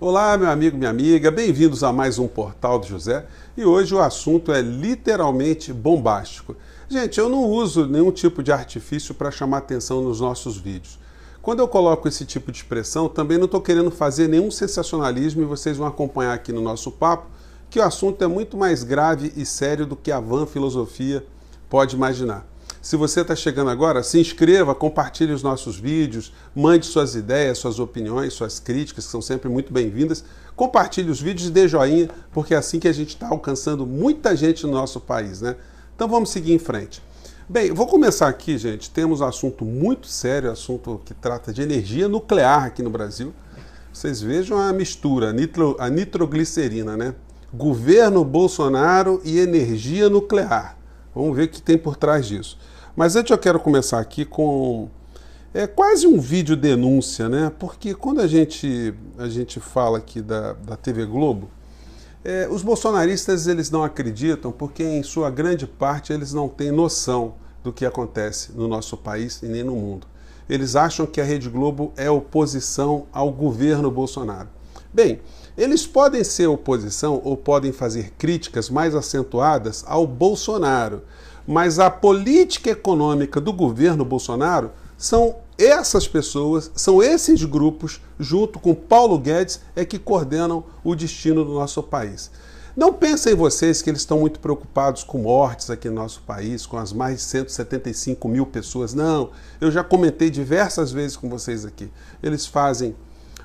Olá, meu amigo, minha amiga, bem-vindos a mais um Portal do José. E hoje o assunto é literalmente bombástico. Gente, eu não uso nenhum tipo de artifício para chamar atenção nos nossos vídeos. Quando eu coloco esse tipo de expressão, também não estou querendo fazer nenhum sensacionalismo e vocês vão acompanhar aqui no nosso papo que o assunto é muito mais grave e sério do que a vã filosofia pode imaginar. Se você está chegando agora, se inscreva, compartilhe os nossos vídeos, mande suas ideias, suas opiniões, suas críticas, que são sempre muito bem-vindas. Compartilhe os vídeos e dê joinha, porque é assim que a gente está alcançando muita gente no nosso país, né? Então vamos seguir em frente. Bem, vou começar aqui, gente. Temos um assunto muito sério, assunto que trata de energia nuclear aqui no Brasil. Vocês vejam a mistura, a nitroglicerina, né? Governo Bolsonaro e energia nuclear. Vamos ver o que tem por trás disso. Mas antes eu quero começar aqui com quase um vídeo denúncia, né? Porque quando a gente fala aqui da TV Globo, os bolsonaristas eles não acreditam porque em sua grande parte eles não têm noção do que acontece no nosso país e nem no mundo. Eles acham que a Rede Globo é oposição ao governo Bolsonaro. Bem, eles podem ser oposição ou podem fazer críticas mais acentuadas ao Bolsonaro, mas a política econômica do governo Bolsonaro são essas pessoas, são esses grupos, junto com Paulo Guedes, que coordenam o destino do nosso país. Não pensem vocês que eles estão muito preocupados com mortes aqui no nosso país, com as mais de 175 mil pessoas. Não, eu já comentei diversas vezes com vocês aqui. Eles fazem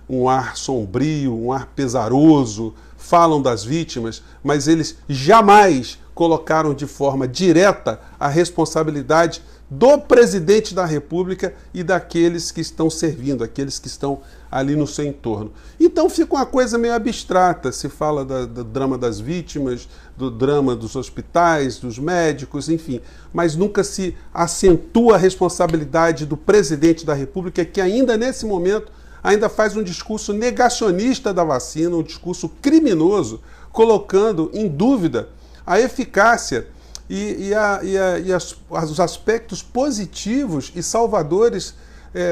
um ar sombrio, um ar pesaroso, falam das vítimas, mas eles jamais colocaram de forma direta a responsabilidade do presidente da República e daqueles que estão servindo, aqueles que estão ali no seu entorno. Então fica uma coisa meio abstrata, se fala do drama das vítimas, do drama dos hospitais, dos médicos, enfim, mas nunca se acentua a responsabilidade do presidente da República, que ainda nesse momento ainda faz um discurso negacionista da vacina, um discurso criminoso, colocando em dúvida a eficácia e os aspectos positivos e salvadores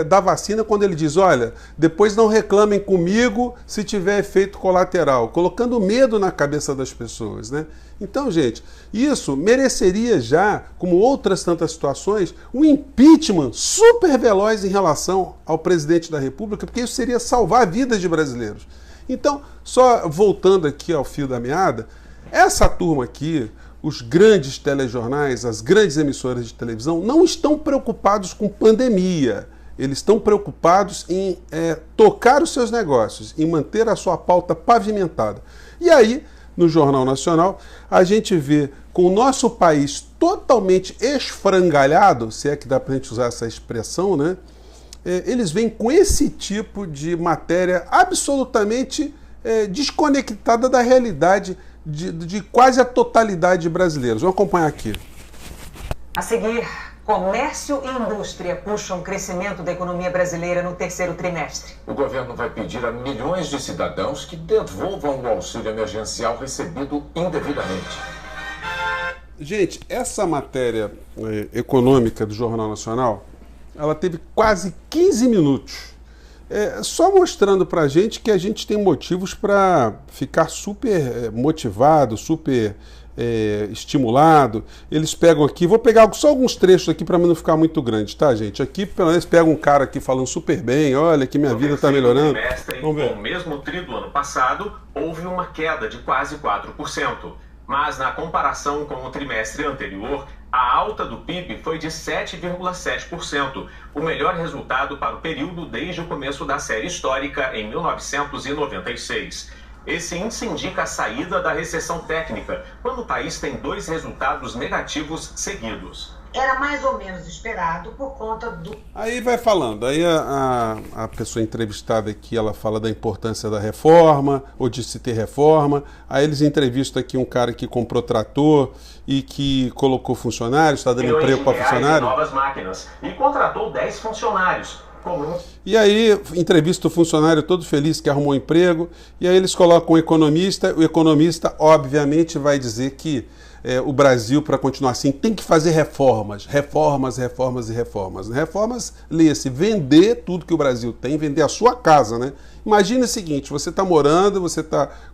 da vacina, quando ele diz, olha, depois não reclamem comigo se tiver efeito colateral, colocando medo na cabeça das pessoas, né? Então, gente, isso mereceria já, como outras tantas situações, um impeachment super veloz em relação ao presidente da República, porque isso seria salvar vidas de brasileiros. Então, só voltando aqui ao fio da meada, essa turma aqui, os grandes telejornais, as grandes emissoras de televisão, não estão preocupados com pandemia. Eles estão preocupados em tocar os seus negócios, em manter a sua pauta pavimentada. E aí, no Jornal Nacional, a gente vê com o nosso país totalmente esfrangalhado, se é que dá para a gente usar essa expressão, né? Eles vêm com esse tipo de matéria absolutamente desconectada da realidade de quase a totalidade de brasileiros. Vamos acompanhar aqui. A seguir, comércio e indústria puxam o crescimento da economia brasileira no terceiro trimestre. O governo vai pedir a milhões de cidadãos que devolvam o auxílio emergencial recebido indevidamente. Gente, essa matéria econômica do Jornal Nacional, ela teve quase 15 minutos. Só mostrando pra gente que a gente tem motivos para ficar super motivado, super estimulado. Eles pegam aqui, vou pegar só alguns trechos aqui para não ficar muito grande, tá, gente? Aqui, pelo menos, pega um cara aqui falando super bem, olha que minha vida tá melhorando. Vamos ver. Com o mesmo tri do ano passado, houve uma queda de quase 4%. Mas na comparação com o trimestre anterior, a alta do PIB foi de 7,7%, o melhor resultado para o período desde o começo da série histórica, em 1996. Esse índice indica a saída da recessão técnica, quando o país tem dois resultados negativos seguidos. Era mais ou menos esperado por conta do... Aí vai falando, aí a pessoa entrevistada aqui, ela fala da importância da reforma, ou de se ter reforma. Aí eles entrevistam aqui um cara que comprou trator e que colocou funcionários, está dando emprego para funcionário. Novas máquinas, e contratou 10 funcionários. comum. E aí, entrevista o funcionário todo feliz que arrumou um emprego, e aí eles colocam um economista, o economista obviamente vai dizer que o Brasil, para continuar assim, tem que fazer reformas, leia-se, vender tudo que o Brasil tem, vender a sua casa, né? Imagina o seguinte, você está morando,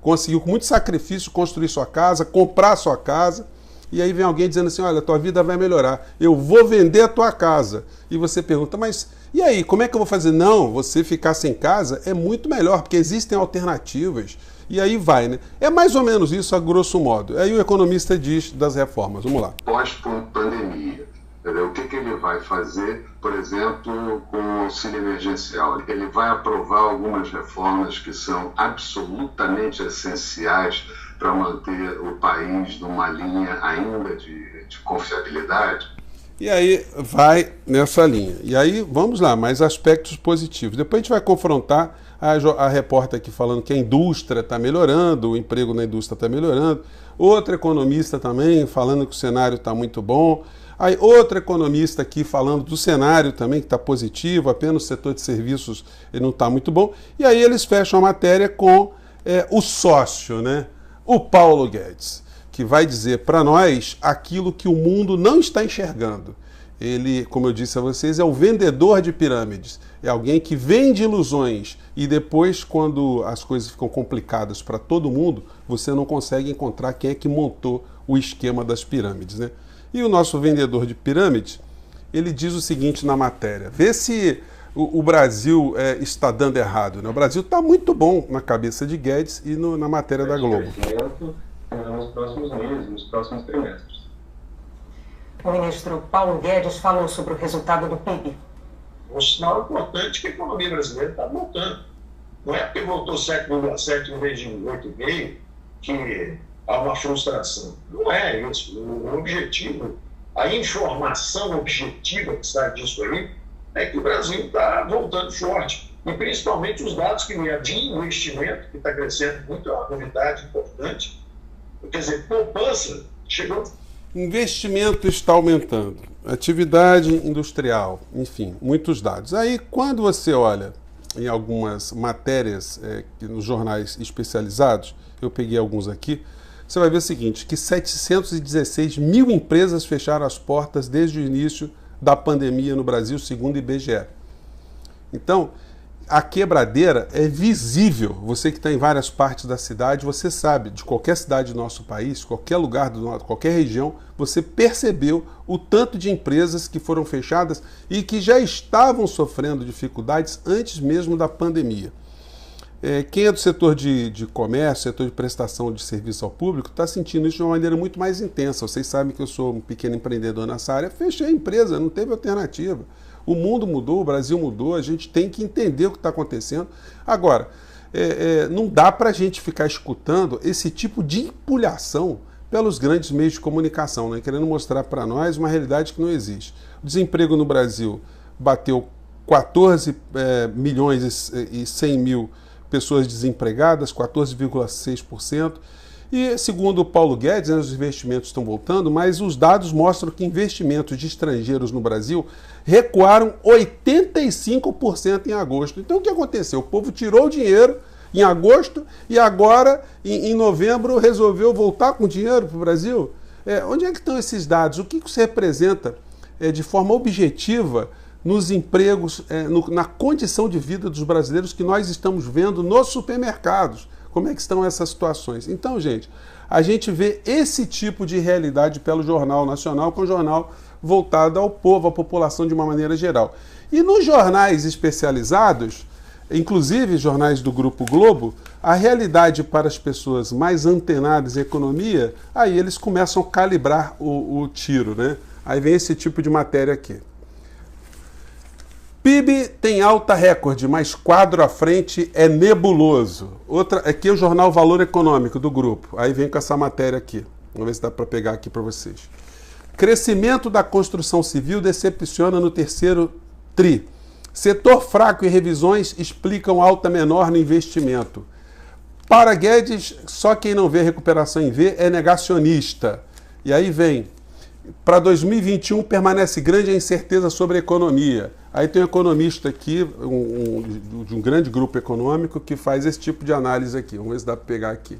conseguiu com muito sacrifício construir sua casa, comprar sua casa, e aí vem alguém dizendo assim, olha, tua vida vai melhorar, eu vou vender a tua casa. E você pergunta, mas e aí, como é que eu vou fazer? Não, você ficar sem casa é muito melhor, porque existem alternativas. E aí vai, né? É mais ou menos isso, a grosso modo. Aí o economista diz das reformas. Vamos lá. Pós-pandemia, o que ele vai fazer, por exemplo, com o auxílio emergencial? Ele vai aprovar algumas reformas que são absolutamente essenciais para manter o país numa linha ainda de confiabilidade. E aí vai nessa linha. E aí, vamos lá, mais aspectos positivos. Depois a gente vai confrontar a repórter aqui falando que a indústria está melhorando, o emprego na indústria está melhorando. Outra economista também falando que o cenário está muito bom. Aí outra economista aqui falando do cenário também que está positivo, apenas o setor de serviços ele não está muito bom. E aí eles fecham a matéria com o sócio, né? O Paulo Guedes, que vai dizer para nós aquilo que o mundo não está enxergando. Ele, como eu disse a vocês, é o vendedor de pirâmides. É alguém que vende ilusões e depois, quando as coisas ficam complicadas para todo mundo, você não consegue encontrar quem é que montou o esquema das pirâmides, né? E o nosso vendedor de pirâmides, ele diz o seguinte na matéria. Vê se o Brasil está dando errado, né? O Brasil está muito bom na cabeça de Guedes e na matéria da Globo. Nos próximos meses, nos próximos trimestres. O ministro Paulo Guedes falou sobre o resultado do PIB. Um sinal importante que a economia brasileira está voltando. Não é porque voltou 7,7 em vez de 8,5 que há uma frustração. Não é isso. O objetivo, a informação objetiva que sai disso aí, é que o Brasil está voltando forte. E principalmente os dados que vieram de investimento, que está crescendo muito, é uma novidade importante. Quer dizer, poupança chegou. Investimento está aumentando, atividade industrial, enfim, muitos dados. Aí, quando você olha em algumas matérias nos jornais especializados, eu peguei alguns aqui, você vai ver o seguinte, que 716 mil empresas fecharam as portas desde o início da pandemia no Brasil, segundo o IBGE. Então, a quebradeira é visível. Você que está em várias partes da cidade, você sabe, de qualquer cidade do nosso país, qualquer lugar, qualquer região, você percebeu o tanto de empresas que foram fechadas e que já estavam sofrendo dificuldades antes mesmo da pandemia. Quem é do setor de comércio, setor de prestação de serviço ao público, está sentindo isso de uma maneira muito mais intensa. Vocês sabem que eu sou um pequeno empreendedor nessa área, fechei a empresa, não teve alternativa. O mundo mudou, o Brasil mudou, a gente tem que entender o que está acontecendo. Agora, não dá para a gente ficar escutando esse tipo de empulhação pelos grandes meios de comunicação, né? Querendo mostrar para nós uma realidade que não existe. O desemprego no Brasil bateu 14 milhões e 100 mil pessoas desempregadas, 14,6%. E, segundo o Paulo Guedes, os investimentos estão voltando, mas os dados mostram que investimentos de estrangeiros no Brasil recuaram 85% em agosto. Então, o que aconteceu? O povo tirou o dinheiro em agosto e agora, em novembro, resolveu voltar com dinheiro para o Brasil? Onde é que estão esses dados? O que isso representa de forma objetiva nos empregos, na condição de vida dos brasileiros que nós estamos vendo nos supermercados? Como é que estão essas situações? Então, gente, a gente vê esse tipo de realidade pelo Jornal Nacional, que é um jornal voltado ao povo, à população de uma maneira geral. E nos jornais especializados, inclusive jornais do Grupo Globo, a realidade para as pessoas mais antenadas em economia, aí eles começam a calibrar o tiro, né? Aí vem esse tipo de matéria aqui. PIB tem alta recorde, mas quadro à frente é nebuloso. Aqui é o jornal Valor Econômico do grupo. Aí vem com essa matéria aqui. Vamos ver se dá para pegar aqui para vocês. Crescimento da construção civil decepciona no terceiro TRI. Setor fraco e revisões explicam alta menor no investimento. Para Guedes, só quem não vê recuperação em V é negacionista. E aí vem para 2021 permanece grande a incerteza sobre a economia. Aí tem um economista aqui, de um grande grupo econômico, que faz esse tipo de análise aqui. Vamos ver se dá para pegar aqui.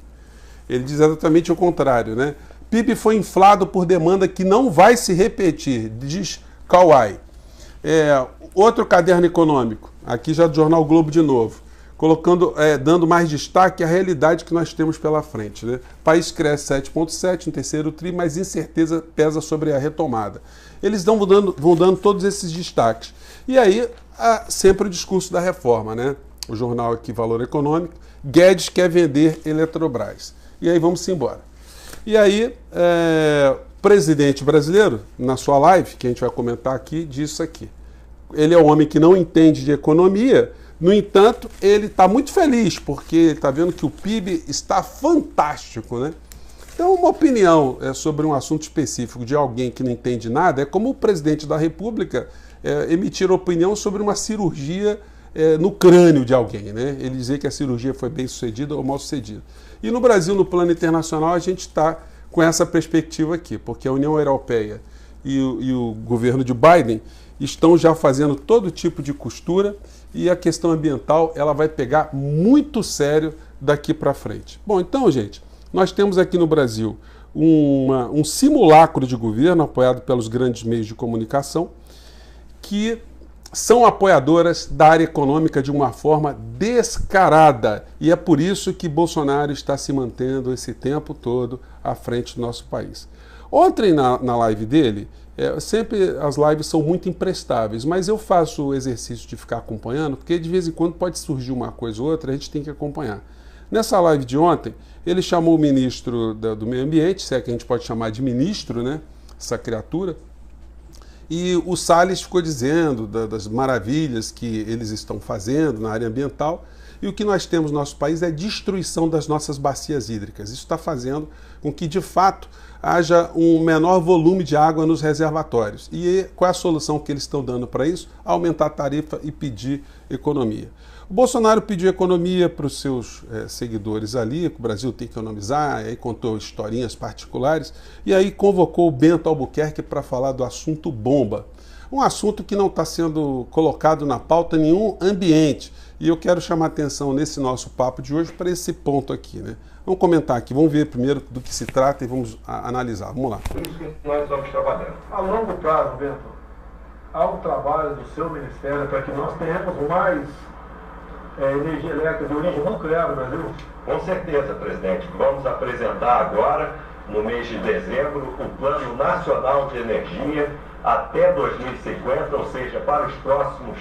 Ele diz exatamente o contrário, né? PIB foi inflado por demanda que não vai se repetir, diz Kawai. Outro caderno econômico, aqui já do jornal Globo de novo, colocando, dando mais destaque à realidade que nós temos pela frente, né? O país cresce 7,7% no terceiro tri, mas incerteza pesa sobre a retomada. Eles vão dando todos esses destaques. E aí, sempre o discurso da reforma, né? O jornal aqui, Valor Econômico, Guedes quer vender Eletrobras. E aí vamos embora. E aí, o presidente brasileiro, na sua live, que a gente vai comentar aqui, diz isso aqui. Ele é um homem que não entende de economia, no entanto, ele está muito feliz, porque ele está vendo que o PIB está fantástico, né? Então, uma opinião sobre um assunto específico de alguém que não entende nada é como o presidente da República emitir opinião sobre uma cirurgia no crânio de alguém, né? Ele dizer que a cirurgia foi bem sucedida ou mal sucedida. E no Brasil, no plano internacional, a gente está com essa perspectiva aqui, porque a União Europeia e o governo de Biden estão já fazendo todo tipo de costura e a questão ambiental ela vai pegar muito sério daqui para frente. Bom, então, gente, nós temos aqui no Brasil um simulacro de governo apoiado pelos grandes meios de comunicação que são apoiadoras da área econômica de uma forma descarada. E é por isso que Bolsonaro está se mantendo esse tempo todo à frente do nosso país. Ontem, na live dele, sempre as lives são muito imprestáveis, mas eu faço o exercício de ficar acompanhando, porque de vez em quando pode surgir uma coisa ou outra, a gente tem que acompanhar. Nessa live de ontem, ele chamou o ministro do Meio Ambiente, se é que a gente pode chamar de ministro, né, essa criatura, e o Salles ficou dizendo das maravilhas que eles estão fazendo na área ambiental, e o que nós temos no nosso país é destruição das nossas bacias hídricas. Isso está fazendo com que, de fato, haja um menor volume de água nos reservatórios. E qual é a solução que eles estão dando para isso? Aumentar a tarifa e pedir economia. O Bolsonaro pediu economia para os seus seguidores ali, que o Brasil tem que economizar, aí contou historinhas particulares, e aí convocou o Bento Albuquerque para falar do assunto bomba. Um assunto que não está sendo colocado na pauta em nenhum ambiente. E eu quero chamar a atenção nesse nosso papo de hoje para esse ponto aqui, né? Vamos comentar aqui, vamos ver primeiro do que se trata e vamos analisar. Vamos lá. Por isso que nós vamos trabalhando. A longo prazo, Bento, há um trabalho do seu ministério para que nós tenhamos mais energia elétrica de origem nuclear no Brasil? Com certeza, presidente. Vamos apresentar agora, no mês de dezembro, o Plano Nacional de Energia até 2050, ou seja, para os próximos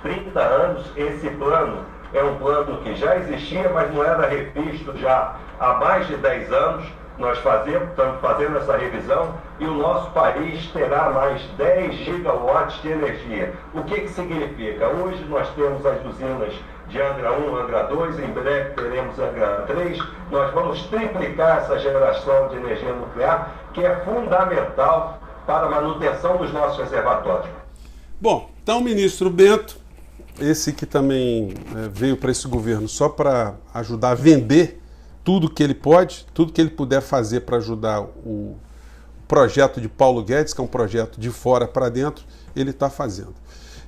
30 anos. Esse plano é um plano que já existia, mas não era revisto já há mais de 10 anos. Nós estamos fazendo essa revisão e o nosso país terá mais 10 gigawatts de energia. O que significa? Hoje nós temos as usinas de Angra 1, Angra 2, em breve teremos Angra 3. Nós vamos triplicar essa geração de energia nuclear, que é fundamental para a manutenção dos nossos reservatórios. Bom, então o ministro Bento, esse que também veio para esse governo só para ajudar a vender tudo que ele pode, tudo que ele puder fazer para ajudar o projeto de Paulo Guedes, que é um projeto de fora para dentro, ele está fazendo.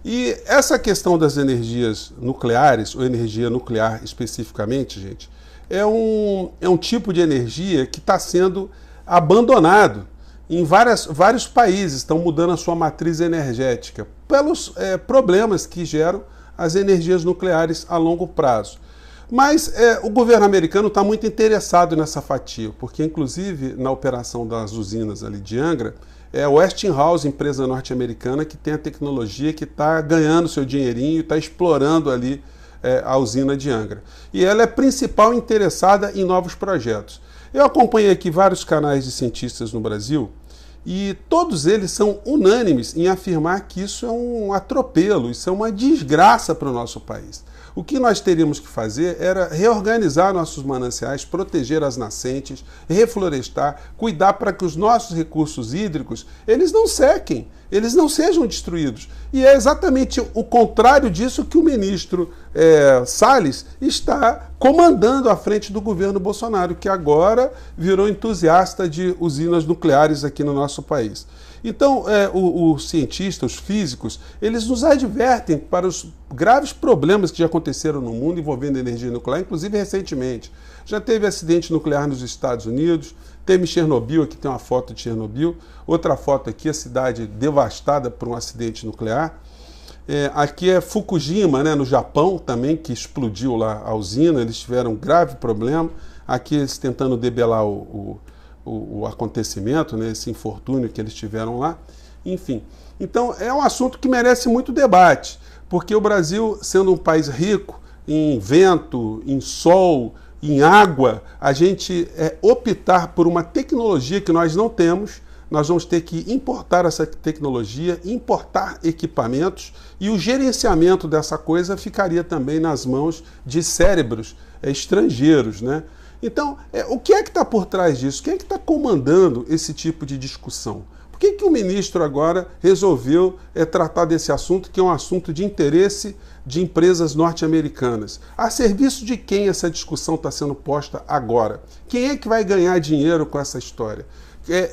E essa questão das energias nucleares, ou energia nuclear especificamente, gente, é um tipo de energia que está sendo abandonado em vários países, estão mudando a sua matriz energética pelos problemas que geram as energias nucleares a longo prazo. Mas o governo americano está muito interessado nessa fatia, porque inclusive na operação das usinas ali de Angra, é a Westinghouse, empresa norte-americana, que tem a tecnologia, que está ganhando seu dinheirinho, está explorando ali a usina de Angra. E ela é principal interessada em novos projetos. Eu acompanhei aqui vários canais de cientistas no Brasil e todos eles são unânimes em afirmar que isso é um atropelo, isso é uma desgraça para o nosso país. O que nós teríamos que fazer era reorganizar nossos mananciais, proteger as nascentes, reflorestar, cuidar para que os nossos recursos hídricos eles não sequem, eles não sejam destruídos. E é exatamente o contrário disso que o ministro Salles está comandando à frente do governo Bolsonaro, que agora virou entusiasta de usinas nucleares aqui no nosso país. Então, os cientistas, os físicos, eles nos advertem para os graves problemas que já aconteceram no mundo envolvendo energia nuclear, inclusive recentemente. Já teve acidente nuclear nos Estados Unidos, teve Chernobyl, aqui tem uma foto de Chernobyl, outra foto aqui, a cidade devastada por um acidente nuclear. Aqui é Fukushima, né, no Japão também, que explodiu lá a usina, eles tiveram um grave problema. Aqui eles tentando debelar o acontecimento, né, esse infortúnio que eles tiveram lá. Enfim, então é um assunto que merece muito debate, porque o Brasil, sendo um país rico em vento, em sol, em água, a gente optar por uma tecnologia que nós não temos, nós vamos ter que importar essa tecnologia, importar equipamentos, e o gerenciamento dessa coisa ficaria também nas mãos de cérebros estrangeiros, né? Então, o que é que está por trás disso? Quem é que está comandando esse tipo de discussão? Por que o ministro agora resolveu tratar desse assunto, que é um assunto de interesse de empresas norte-americanas? A serviço de quem essa discussão está sendo posta agora? Quem é que vai ganhar dinheiro com essa história?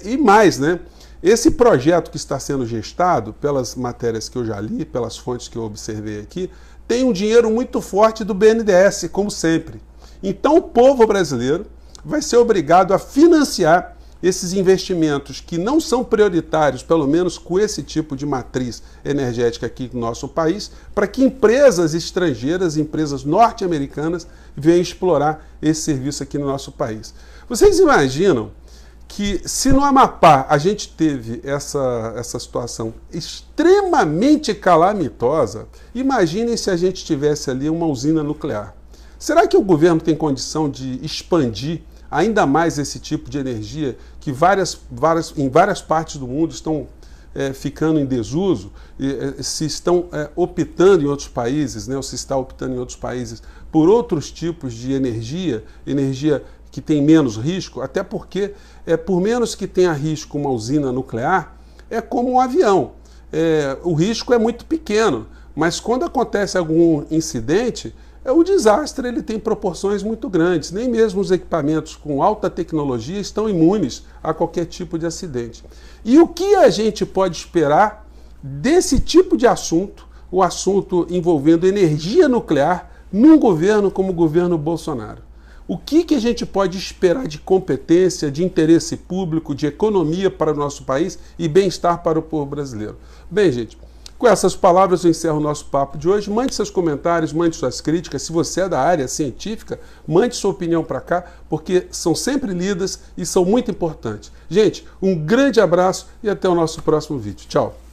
E mais, né? Esse projeto que está sendo gestado, pelas matérias que eu já li, pelas fontes que eu observei aqui, tem um dinheiro muito forte do BNDES, como sempre. Então o povo brasileiro vai ser obrigado a financiar esses investimentos que não são prioritários, pelo menos com esse tipo de matriz energética aqui no nosso país, para que empresas estrangeiras, empresas norte-americanas, venham explorar esse serviço aqui no nosso país. Vocês imaginam que se no Amapá a gente teve essa situação extremamente calamitosa, imaginem se a gente tivesse ali uma usina nuclear. Será que o governo tem condição de expandir ainda mais esse tipo de energia que em várias partes do mundo estão ficando em desuso, se estão optando em outros países, né, ou se está optando em outros países por outros tipos de energia que tem menos risco, até porque por menos que tenha risco uma usina nuclear, é como um avião. O risco é muito pequeno, mas quando acontece algum incidente, o desastre ele tem proporções muito grandes. Nem mesmo os equipamentos com alta tecnologia estão imunes a qualquer tipo de acidente. E o que a gente pode esperar desse tipo de assunto, o assunto envolvendo energia nuclear, num governo como o governo Bolsonaro? O que a gente pode esperar de competência, de interesse público, de economia para o nosso país e bem-estar para o povo brasileiro? Bem, gente, com essas palavras eu encerro o nosso papo de hoje. Mande seus comentários, mande suas críticas. Se você é da área científica, mande sua opinião para cá, porque são sempre lidas e são muito importantes. Gente, um grande abraço e até o nosso próximo vídeo. Tchau!